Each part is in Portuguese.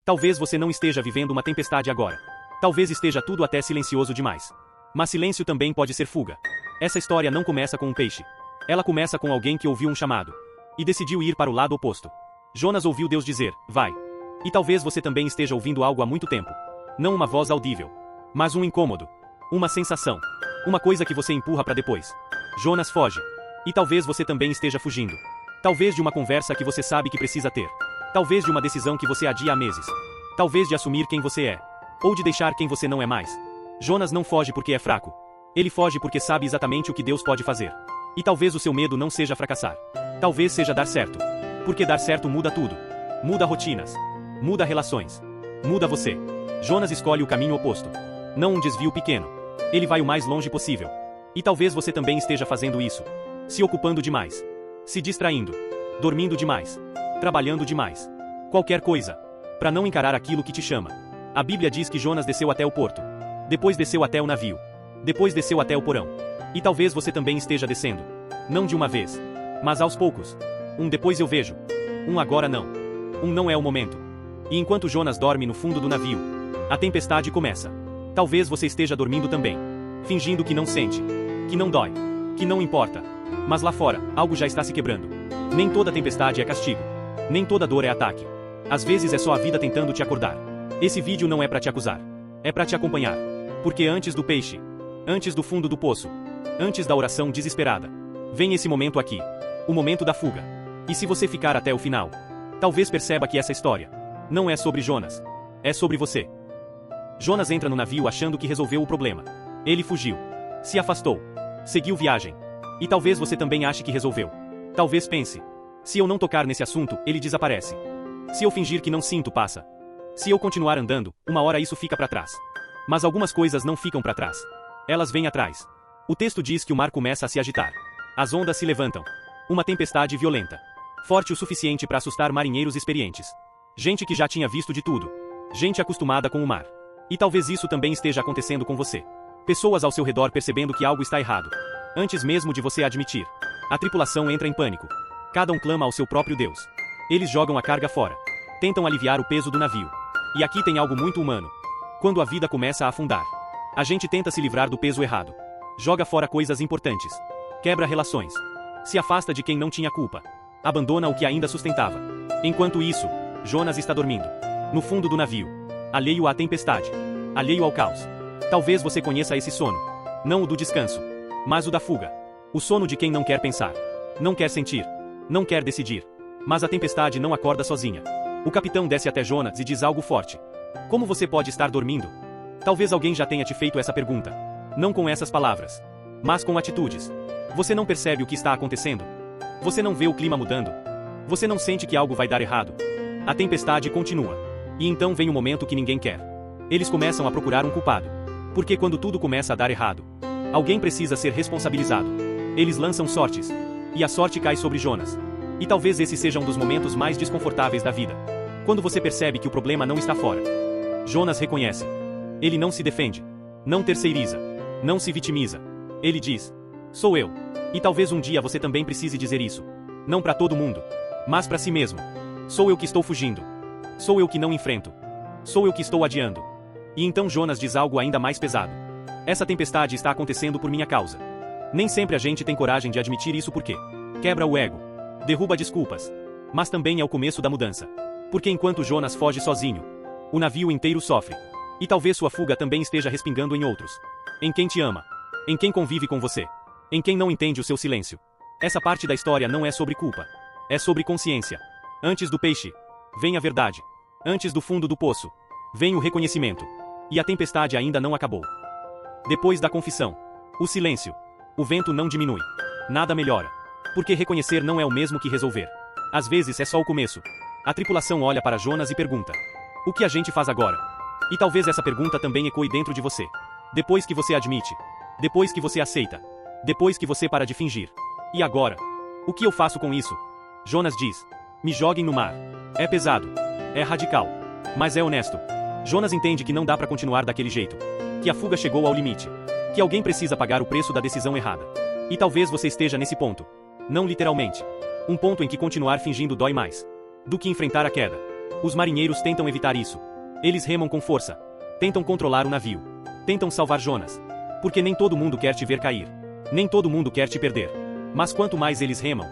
Talvez você não esteja vivendo uma tempestade agora. Talvez esteja tudo até silencioso demais. Mas silêncio também pode ser fuga. Essa história não começa com um peixe. Ela começa com alguém que ouviu um chamado e decidiu ir para o lado oposto. Jonas ouviu Deus dizer, vai. E talvez você também esteja ouvindo algo há muito tempo. Não uma voz audível, mas um incômodo. Uma sensação. Uma coisa que você empurra para depois. Jonas foge. E talvez você também esteja fugindo. Talvez de uma conversa que você sabe que precisa ter. Talvez de uma decisão que você adia há meses. Talvez de assumir quem você é. Ou de deixar quem você não é mais. Jonas não foge porque é fraco. Ele foge porque sabe exatamente o que Deus pode fazer. E talvez o seu medo não seja fracassar. Talvez seja dar certo. Porque dar certo muda tudo. Muda rotinas. Muda relações. Muda você. Jonas escolhe o caminho oposto. Não um desvio pequeno. Ele vai o mais longe possível. E talvez você também esteja fazendo isso. Se ocupando demais. Se distraindo. Dormindo demais. Trabalhando demais. Qualquer coisa. Para não encarar aquilo que te chama. A Bíblia diz que Jonas desceu até o porto. Depois desceu até o navio. Depois desceu até o porão. E talvez você também esteja descendo. Não de uma vez. Mas aos poucos. Um depois eu vejo. Um agora não. Um não é o momento. E enquanto Jonas dorme no fundo do navio, a tempestade começa. Talvez você esteja dormindo também. Fingindo que não sente. Que não dói. Que não importa. Mas lá fora, algo já está se quebrando. Nem toda tempestade é castigo. Nem toda dor é ataque. Às vezes é só a vida tentando te acordar. Esse vídeo não é para te acusar. É para te acompanhar. Porque antes do peixe, antes do fundo do poço, antes da oração desesperada, vem esse momento aqui. O momento da fuga. E se você ficar até o final, talvez perceba que essa história não é sobre Jonas. É sobre você. Jonas entra no navio achando que resolveu o problema. Ele fugiu. Se afastou. Seguiu viagem. E talvez você também ache que resolveu. Talvez pense. Se eu não tocar nesse assunto, ele desaparece. Se eu fingir que não sinto, passa. Se eu continuar andando, uma hora isso fica para trás. Mas algumas coisas não ficam para trás. Elas vêm atrás. O texto diz que o mar começa a se agitar. As ondas se levantam. Uma tempestade violenta. Forte o suficiente para assustar marinheiros experientes. Gente que já tinha visto de tudo. Gente acostumada com o mar. E talvez isso também esteja acontecendo com você. Pessoas ao seu redor percebendo que algo está errado. Antes mesmo de você admitir. A tripulação entra em pânico. Cada um clama ao seu próprio Deus. Eles jogam a carga fora. Tentam aliviar o peso do navio. E aqui tem algo muito humano. Quando a vida começa a afundar, a gente tenta se livrar do peso errado. Joga fora coisas importantes. Quebra relações. Se afasta de quem não tinha culpa. Abandona o que ainda sustentava. Enquanto isso, Jonas está dormindo. No fundo do navio. Alheio à tempestade. Alheio ao caos. Talvez você conheça esse sono. Não o do descanso. Mas o da fuga. O sono de quem não quer pensar. Não quer sentir. Não quer decidir. Mas a tempestade não acorda sozinha. O capitão desce até Jonas e diz algo forte. Como você pode estar dormindo? Talvez alguém já tenha te feito essa pergunta. Não com essas palavras. Mas com atitudes. Você não percebe o que está acontecendo? Você não vê o clima mudando? Você não sente que algo vai dar errado? A tempestade continua. E então vem o momento que ninguém quer. Eles começam a procurar um culpado. Porque quando tudo começa a dar errado, alguém precisa ser responsabilizado. Eles lançam sortes. E a sorte cai sobre Jonas. E talvez esse seja um dos momentos mais desconfortáveis da vida. Quando você percebe que o problema não está fora. Jonas reconhece. Ele não se defende. Não terceiriza. Não se vitimiza. Ele diz: sou eu. E talvez um dia você também precise dizer isso. Não para todo mundo. Mas para si mesmo. Sou eu que estou fugindo. Sou eu que não enfrento. Sou eu que estou adiando. E então Jonas diz algo ainda mais pesado. Essa tempestade está acontecendo por minha causa. Nem sempre a gente tem coragem de admitir isso porque quebra o ego. Derruba desculpas. Mas também é o começo da mudança. Porque enquanto Jonas foge sozinho, o navio inteiro sofre. E talvez sua fuga também esteja respingando em outros. Em quem te ama. Em quem convive com você. Em quem não entende o seu silêncio. Essa parte da história não é sobre culpa. É sobre consciência. Antes do peixe, vem a verdade. Antes do fundo do poço, vem o reconhecimento. E a tempestade ainda não acabou. Depois da confissão, o silêncio. O vento não diminui. Nada melhora. Porque reconhecer não é o mesmo que resolver. Às vezes é só o começo. A tripulação olha para Jonas e pergunta: o que a gente faz agora? E talvez essa pergunta também ecoe dentro de você. Depois que você admite. Depois que você aceita. Depois que você para de fingir. E agora? O que eu faço com isso? Jonas diz: me joguem no mar. É pesado. É radical. Mas é honesto. Jonas entende que não dá para continuar daquele jeito. Que a fuga chegou ao limite. Que alguém precisa pagar o preço da decisão errada. E talvez você esteja nesse ponto. Não literalmente. Um ponto em que continuar fingindo dói mais do que enfrentar a queda. Os marinheiros tentam evitar isso. Eles remam com força. Tentam controlar o navio. Tentam salvar Jonas. Porque nem todo mundo quer te ver cair. Nem todo mundo quer te perder. Mas quanto mais eles remam,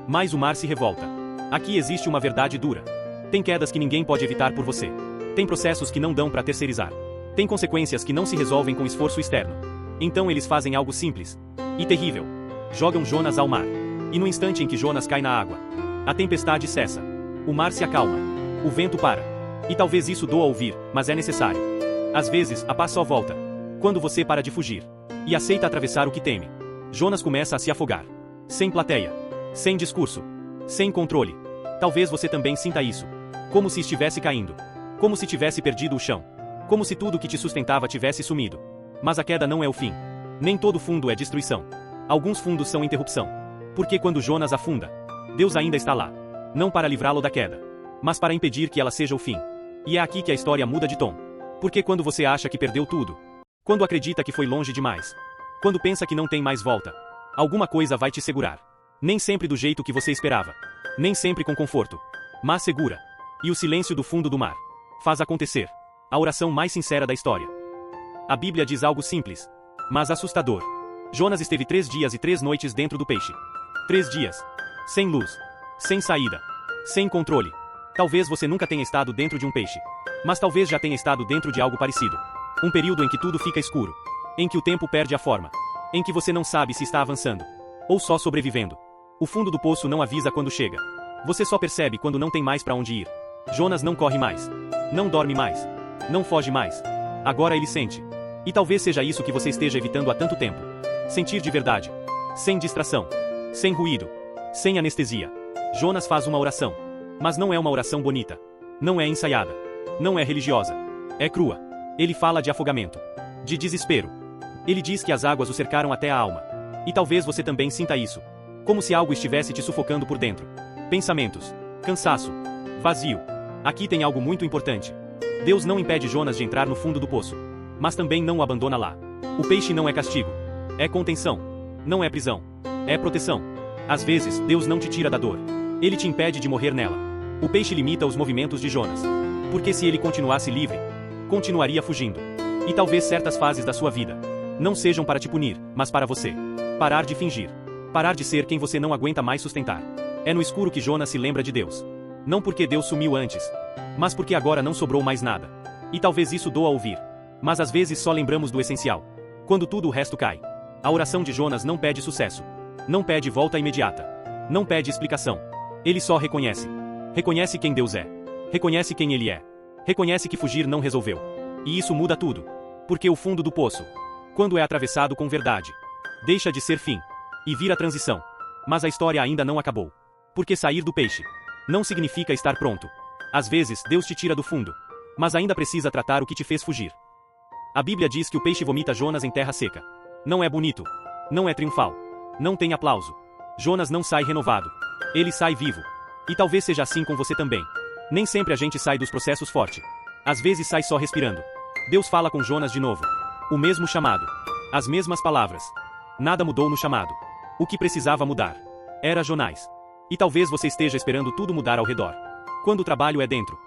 mais o mar se revolta. Aqui existe uma verdade dura. Tem quedas que ninguém pode evitar por você. Tem processos que não dão para terceirizar. Tem consequências que não se resolvem com esforço externo. Então eles fazem algo simples e terrível. Jogam Jonas ao mar. E no instante em que Jonas cai na água, a tempestade cessa. O mar se acalma. O vento para. E talvez isso doa ouvir, mas é necessário. Às vezes, a paz só volta quando você para de fugir e aceita atravessar o que teme. Jonas começa a se afogar. Sem plateia. Sem discurso. Sem controle. Talvez você também sinta isso. Como se estivesse caindo. Como se tivesse perdido o chão. Como se tudo que te sustentava tivesse sumido. Mas a queda não é o fim. Nem todo fundo é destruição. Alguns fundos são interrupção. Porque quando Jonas afunda, Deus ainda está lá. Não para livrá-lo da queda, mas para impedir que ela seja o fim. E é aqui que a história muda de tom. Porque quando você acha que perdeu tudo, quando acredita que foi longe demais, quando pensa que não tem mais volta, alguma coisa vai te segurar. Nem sempre do jeito que você esperava. Nem sempre com conforto. Mas segura. E o silêncio do fundo do mar faz acontecer a oração mais sincera da história. A Bíblia diz algo simples, mas assustador. Jonas esteve 3 dias e 3 noites dentro do peixe. 3 dias. Sem luz. Sem saída. Sem controle. Talvez você nunca tenha estado dentro de um peixe. Mas talvez já tenha estado dentro de algo parecido. Um período em que tudo fica escuro. Em que o tempo perde a forma. Em que você não sabe se está avançando. Ou só sobrevivendo. O fundo do poço não avisa quando chega. Você só percebe quando não tem mais para onde ir. Jonas não corre mais. Não dorme mais. Não foge mais. Agora ele sente. E talvez seja isso que você esteja evitando há tanto tempo. Sentir de verdade. Sem distração. Sem ruído. Sem anestesia. Jonas faz uma oração. Mas não é uma oração bonita. Não é ensaiada. Não é religiosa. É crua. Ele fala de afogamento. De desespero. Ele diz que as águas o cercaram até a alma. E talvez você também sinta isso. Como se algo estivesse te sufocando por dentro. Pensamentos. Cansaço. Vazio. Aqui tem algo muito importante. Deus não impede Jonas de entrar no fundo do poço. Mas também não o abandona lá. O peixe não é castigo. É contenção. Não é prisão. É proteção. Às vezes, Deus não te tira da dor. Ele te impede de morrer nela. O peixe limita os movimentos de Jonas. Porque se ele continuasse livre, continuaria fugindo. E talvez certas fases da sua vida não sejam para te punir, mas para você. Parar de fingir. Parar de ser quem você não aguenta mais sustentar. É no escuro que Jonas se lembra de Deus. Não porque Deus sumiu antes, mas porque agora não sobrou mais nada. E talvez isso doa ouvir. Mas às vezes só lembramos do essencial. Quando tudo o resto cai. A oração de Jonas não pede sucesso. Não pede volta imediata. Não pede explicação. Ele só reconhece. Reconhece quem Deus é. Reconhece quem ele é. Reconhece que fugir não resolveu. E isso muda tudo. Porque o fundo do poço, quando é atravessado com verdade, deixa de ser fim e vira transição. Mas a história ainda não acabou. Porque sair do peixe não significa estar pronto. Às vezes, Deus te tira do fundo, mas ainda precisa tratar o que te fez fugir. A Bíblia diz que o peixe vomita Jonas em terra seca. Não é bonito. Não é triunfal. Não tem aplauso. Jonas não sai renovado. Ele sai vivo. E talvez seja assim com você também. Nem sempre a gente sai dos processos forte. Às vezes sai só respirando. Deus fala com Jonas de novo. O mesmo chamado. As mesmas palavras. Nada mudou no chamado. O que precisava mudar era Jonás. E talvez você esteja esperando tudo mudar ao redor. Quando o trabalho é dentro.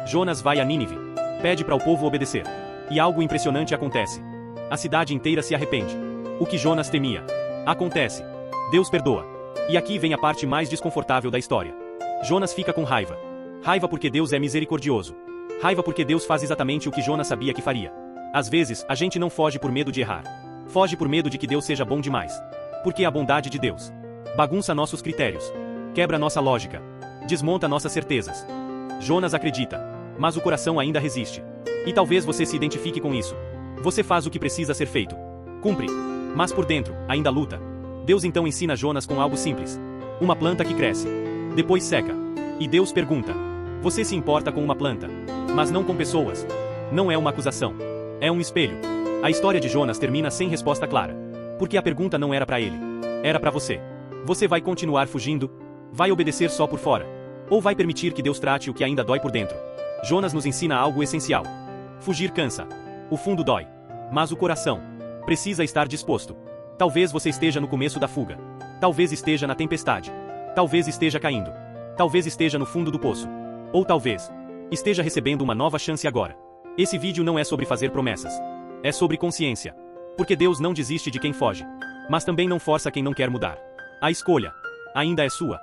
Jonas vai a Nínive. Pede para o povo obedecer. E algo impressionante acontece. A cidade inteira se arrepende. O que Jonas temia acontece. Deus perdoa. E aqui vem a parte mais desconfortável da história. Jonas fica com raiva. Raiva porque Deus é misericordioso. Raiva porque Deus faz exatamente o que Jonas sabia que faria. Às vezes, a gente não foge por medo de errar. Foge por medo de que Deus seja bom demais. Porque a bondade de Deus bagunça nossos critérios. Quebra nossa lógica. Desmonta nossas certezas. Jonas acredita. Mas o coração ainda resiste. E talvez você se identifique com isso. Você faz o que precisa ser feito. Cumpre. Mas por dentro, ainda luta. Deus então ensina Jonas com algo simples. Uma planta que cresce. Depois seca. E Deus pergunta. Você se importa com uma planta, mas não com pessoas. Não é uma acusação. É um espelho. A história de Jonas termina sem resposta clara. Porque a pergunta não era para ele. Era para você. Você vai continuar fugindo? Vai obedecer só por fora? Ou vai permitir que Deus trate o que ainda dói por dentro? Jonas nos ensina algo essencial. Fugir cansa. O fundo dói. Mas o coração precisa estar disposto. Talvez você esteja no começo da fuga. Talvez esteja na tempestade. Talvez esteja caindo. Talvez esteja no fundo do poço. Ou talvez esteja recebendo uma nova chance agora. Esse vídeo não é sobre fazer promessas. É sobre consciência. Porque Deus não desiste de quem foge. Mas também não força quem não quer mudar. A escolha ainda é sua.